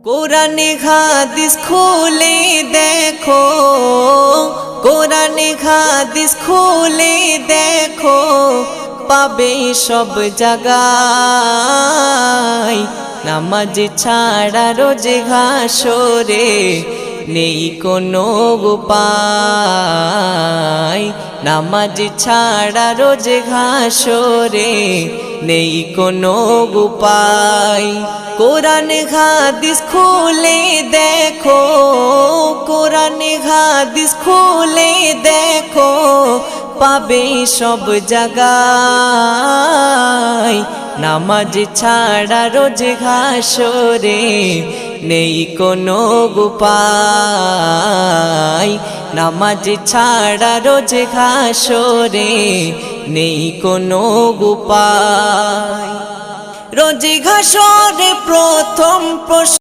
কোরআনে হাদিস খুলে দেখো, কোরআনে হাদিস খুলে দেখো, পাবে সব জায়গায়। নামাজ ছাড়া রোজে হাসরে নেই কোনো উপায়। নামাজ ছাড়া রোজে হাসরে নেই কোনো উপায়। কোরআন হাদিস খুলে দেখো, কোরআন হাদিস খুলে দেখো, পাবে সব জায়গায়। নামাজ ছাড়া রোজ হাসরে নেই কোনো উপায়। নামাজ ছাড়া রোজ হাসরে নেই কোনো উপায়। রোজ হাসরে প্রথম প্রশ্ন